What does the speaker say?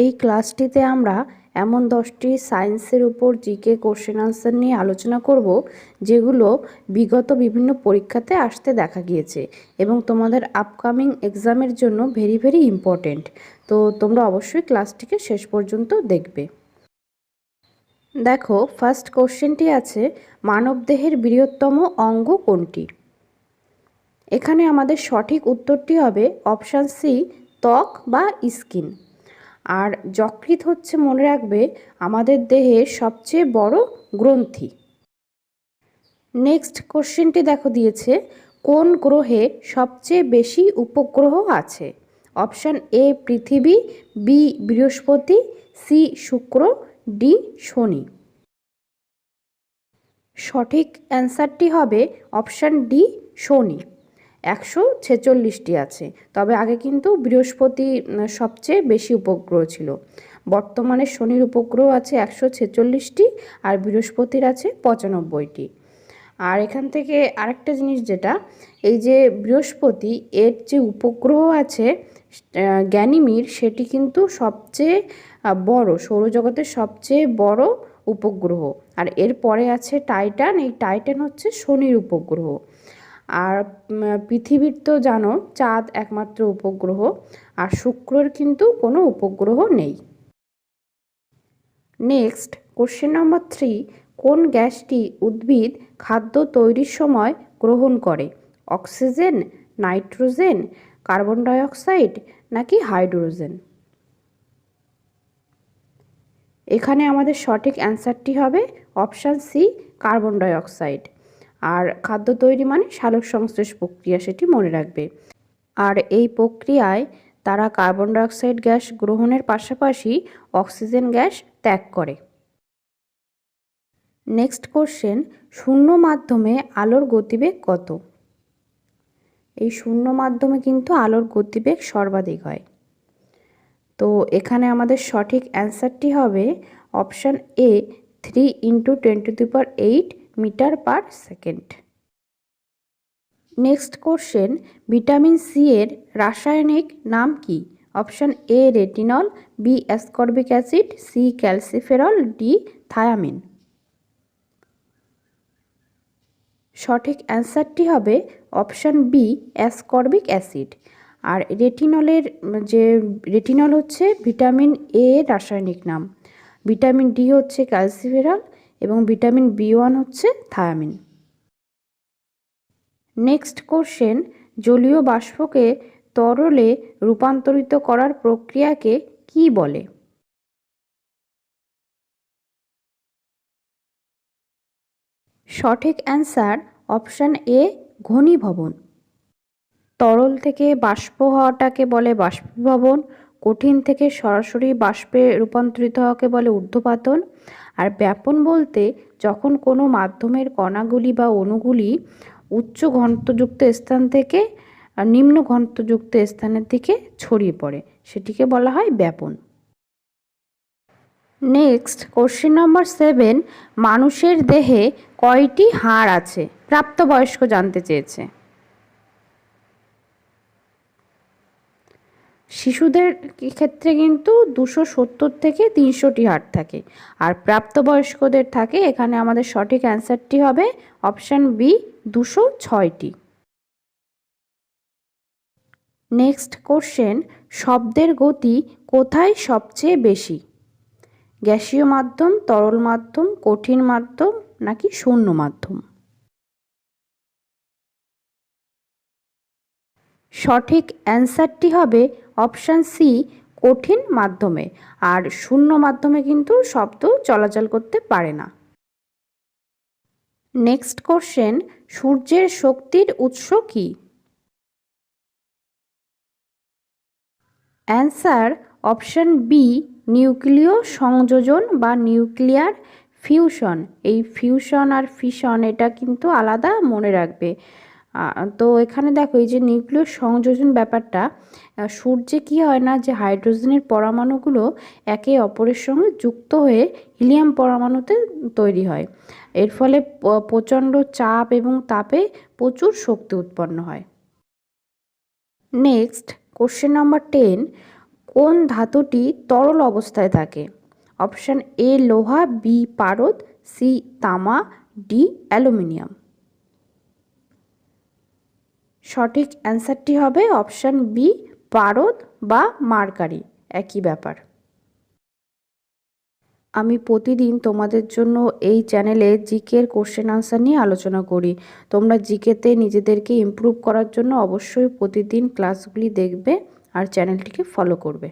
এই ক্লাসটিতে আমরা এমন 10টি সায়েন্সের উপর জিকে কোশ্চেন আনসার নিয়ে আলোচনা করব যেগুলো বিগত বিভিন্ন পরীক্ষাতে আসতে দেখা গিয়েছে এবং তোমাদের আপকামিং এক্সামের জন্য ভেরি ভেরি ইম্পর্টেন্ট। তো তোমরা অবশ্যই ক্লাসটিকে শেষ পর্যন্ত দেখবে। দেখো, ফার্স্ট কোশ্চেনটি আছে, মানবদেহের বৃহত্তম অঙ্গ কোনটি? এখানে আমাদের সঠিক উত্তরটি হবে অপশান সি, ত্বক বা স্কিন। আর যকৃৎ হচ্ছে, মনে রাখবে, আমাদের দেহের সবচেয়ে বড় গ্রন্থি। নেক্সট কোশ্চেনটি দেখো দিয়েছে, কোন গ্রহে সবচেয়ে বেশি উপগ্রহ আছে? অপশান এ পৃথিবী, বি বৃহস্পতি, সি শুক্র, ডি শনি। সঠিক অ্যান্সারটি হবে অপশান ডি শনি। 146টি আছে, তবে আগে কিন্তু বৃহস্পতি সবচেয়ে বেশি উপগ্রহ ছিল। বর্তমানে শনির উপগ্রহ আছে 146টি আর বৃহস্পতির আছে 95টি। আর এখান থেকে আরেকটা জিনিস, যেটা এই যে বৃহস্পতি, এর যে উপগ্রহ আছে গ্যানিমিড, সেটি কিন্তু সবচেয়ে বড়, সৌরজগতের সবচেয়ে বড় উপগ্রহ। আর এর পরে আছে টাইটান, এই টাইটান হচ্ছে শনির উপগ্রহ। আর পৃথিবীর তো জানো চাঁদ একমাত্র উপগ্রহ, আর শুক্রের কিন্তু কোনো উপগ্রহ নেই। নেক্সট কোশ্চেন নম্বর 3, কোন গ্যাসটি উদ্ভিদ খাদ্য তৈরির সময় গ্রহণ করে? অক্সিজেন, নাইট্রোজেন, কার্বন ডাইঅক্সাইড নাকি হাইড্রোজেন? এখানে আমাদের সঠিক অ্যান্সারটি হবে অপশান সি, কার্বন ডাইঅক্সাইড। আর খাদ্য তৈরি মানে সালোক সংশ্লেষ প্রক্রিয়া, সেটি মনে রাখবে। আর এই প্রক্রিয়ায় তারা কার্বন ডাইঅক্সাইড গ্যাস গ্রহণের পাশাপাশি অক্সিজেন গ্যাস ত্যাগ করে। নেক্সট কোশ্চেন, শূন্য মাধ্যমে আলোর গতিবেগ কত? এই শূন্য মাধ্যমে কিন্তু আলোর গতিবেগ সর্বাধিক হয়। তো এখানে আমাদের সঠিক অ্যান্সারটি হবে option A, 3 × 10⁸ metre per second. Next question, vitamin C এর রাসায়নিক নাম কি? Option A retinol, B ascorbic acid, C calciferol, D thiamine. সঠিক অ্যান্সারটি হবে অপশান বি অ্যাসকর্বিক অ্যাসিড। আর রেটিনল হচ্ছে ভিটামিন এ এর রাসায়নিক নাম, ভিটামিন ডি হচ্ছে ক্যালসিফেরল এবং ভিটামিন বি1 হচ্ছে থায়ামিন। নেক্সট কোশ্চেন, জলীয় বাষ্পকে তরলে রূপান্তরিত করার প্রক্রিয়াকে কি বলে? সঠিক অ্যান্সার অপশান এ ঘনীভবন। তরল থেকে বাষ্প হওয়াটাকে বলে বাষ্পীভবন, কঠিন থেকে সরাসরি বাষ্পে রূপান্তরিত হওয়াকে বলে ঊর্ধ্বপাতন। আর ব্যাপন বলতে যখন কোনো মাধ্যমের কণাগুলি বা অণুগুলি উচ্চ ঘনত্বযুক্ত স্থান থেকে নিম্ন ঘনত্বযুক্ত স্থানের দিকে ছড়িয়ে পড়ে, সেটিকে বলা হয় ব্যাপন। নেক্সট কোশ্চেন নম্বর 7, মানুষের দেহে কয়টি হাড় আছে? প্রাপ্তবয়স্ক জানতে চেয়েছে। শিশুদের ক্ষেত্রে কিন্তু 270 থেকে 300টি হাড় থাকে, আর প্রাপ্তবয়স্কদের থাকে, এখানে আমাদের সঠিক অ্যান্সারটি হবে অপশান বি 206টি। নেক্সট কোশ্চেন, শব্দের গতি কোথায় সবচেয়ে বেশি? গ্যাসীয় মাধ্যম, তরল মাধ্যম, কঠিন মাধ্যম নাকি শূন্য মাধ্যম? সঠিক অ্যান্সারটি হবে অপশান সি কঠিন মাধ্যমে। আর শূন্য মাধ্যমে কিন্তু শব্দ চলাচল করতে পারে না। নেক্সট কোশ্চেন, সূর্যের শক্তির উৎস কি? অ্যান্সার অপশান বি নিউক্লিয় সংযোজন বা নিউক্লিয়ার ফিউশন। এই ফিউশন আর ফিশন এটা কিন্তু আলাদা, মনে রাখবে। তো এখানে দেখো, এই যে নিউক্লিয় সংযোজন ব্যাপারটা, সূর্যে কি হয় না, যে হাইড্রোজেনের পরমাণুগুলো একে অপরের সঙ্গে যুক্ত হয়ে হিলিয়াম পরমাণুতে তৈরি হয়। এর ফলে প্রচণ্ড চাপ এবং তাপে প্রচুর শক্তি উৎপন্ন হয়। নেক্সট কোশ্চেন নম্বর 10, কোন ধাতুটি তরল অবস্থায় থাকে? অপশান এ লোহা, বি পারদ, সি তামা, ডি অ্যালুমিনিয়াম। সঠিক অ্যান্সারটি হবে অপশান বি পারদ বা মার্কারি, একই ব্যাপার। আমি প্রতিদিন তোমাদের জন্য এই চ্যানেলে জিকের কোশ্চেন আনসার নিয়ে আলোচনা করি। তোমরা জিকেতে নিজেদেরকে ইমপ্রুভ করার জন্য অবশ্যই প্রতিদিন ক্লাসগুলি দেখবে আর চ্যানেলটিকে ফলো করবে।